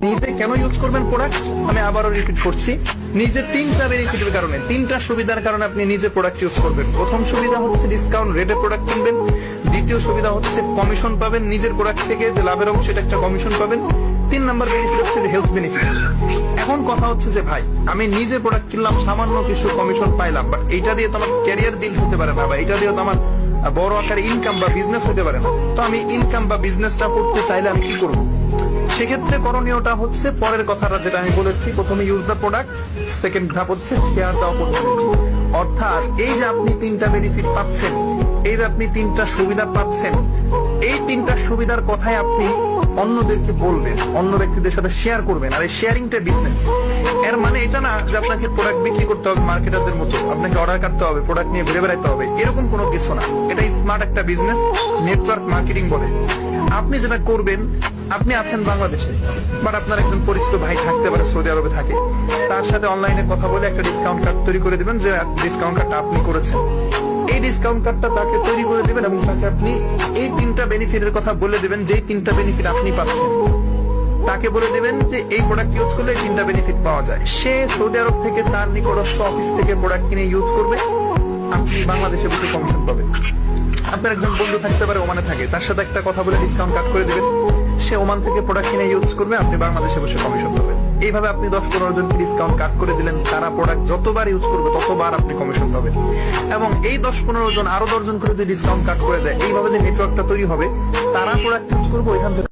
নিজে কেন ইউজ করবেন প্রোডাক্ট, আমি আবারও রিপিট করছি, নিজে তিনটা বেনিফিটের কারণে, তিনটা সুবিধার কারণে আপনি নিজে প্রোডাক্ট ইউজ করবেন। প্রথম সুবিধা হচ্ছে ডিসকাউন্ট রেটে প্রোডাক্ট কিনবেন। দ্বিতীয় সুবিধা হচ্ছে কমিশন পাবেন, নিজের প্রোডাক্ট থেকে যে লাভের অংশ এটা একটা কমিশন পাবেন। 3 নাম্বার বেনিফিট হচ্ছে যে হেলথ বেনিফিট। এখন কথা হচ্ছে যে ভাই আমি নিজে প্রোডাক্ট কিনলাম, সামান্য কিছু কমিশন পাইলাম, বাট এইটা দিয়ে তো আমার ক্যারিয়ার দিন হতে পারে না, বা এটা দিয়ে তো আমার বড় আকারে ইনকাম বা বিজনেস হতে পারে না। তো আমি ইনকাম বা বিজনেসটা করতে চাইলে আমি কি করবো? সেক্ষেত্রে করণীয়টা হচ্ছে পরের কথাটা যেটা আমি বলেছি, প্রথমে ইউজ দ্য প্রোডাক্ট, সেকেন্ড ধাপ হচ্ছে শেয়ার দ্য অপরচুনিটি। অর্থাৎ এই যে আপনি তিনটা বেনিফিট পাচ্ছেন, এই যে আপনি তিনটা সুবিধা পাচ্ছেন, এই তিনটা সুবিধার কথাই আপনি অন্যদেরকে বলবেন, অন্য ব্যক্তিদের সাথে শেয়ার করবেন। আর এই শেয়ারিংটা বিজনেস। এর মানে এটা না যে আপনাকে প্রোডাক্ট বিক্রি করতে হবে মার্কেটারদের মতো, আপনাকে অর্ডার করতে হবে, প্রোডাক্ট নিয়ে ঘুরে বেড়াতে হবে, এরকম কোনো কিছু না। এটা স্মার্ট একটা বিজনেস, নেটওয়ার্ক মার্কেটিং বলে। আপনি যেটা করবেন, আপনি আছেন বাংলাদেশে, বাট আপনার একজন পরিচিত ভাই থাকতে পারে সৌদি আরবে থাকে, তার সাথে অনলাইনে কথা বলে একটা ডিসকাউন্ট কার্ড তৈরি করে দিবেন, যে ডিসকাউন্ট কার্ডটা আপনি করেছেন। এই ডিসকাউন্ট কার্ডটা তাকে তৈরি করে দিবেন এবং তাকে আপনি এই তিনটা বেনিফিটের কথা বলে দিবেন, যে তিনটা বেনিফিট আপনি পাচ্ছেন। তাকে বলে দিবেন যে এই প্রোডাক্ট ইউজ করলে এই তিনটা বেনিফিট পাওয়া যায়। সে সৌদি আরব থেকে তার নিকটস্থ অফিস থেকে প্রোডাক্ট কিনে ইউজ করবে, আপনি বাংলাদেশে বসে কমিশন পাবেন। আপনার একজন বন্ধু থাকতে পারে ওমানে থাকে, তার সাথে একটা কথা বলে ডিসকাউন্ট কাট করে দিবেন, সে ওমান থেকে প্রোডাক্ট কিনে ইউজ করবে, আপনি বাংলাদেশে বসে কমিশন পাবেন। এইভাবে আপনি 10-15 জনকে ডিসকাউন্ট কাট করে দিলেন, তারা প্রোডাক্ট যতবার ইউজ করবে ততবার আপনি কমিশন পাবেন। এবং এই 10-15 জন আরো 10 জন করে যদি ডিসকাউন্ট কাট করে দেয়, এইভাবে যে নেটওয়ার্কটা তৈরি হবে, তারা প্রোডাক্ট ইউজ করবে, ওইখান থেকে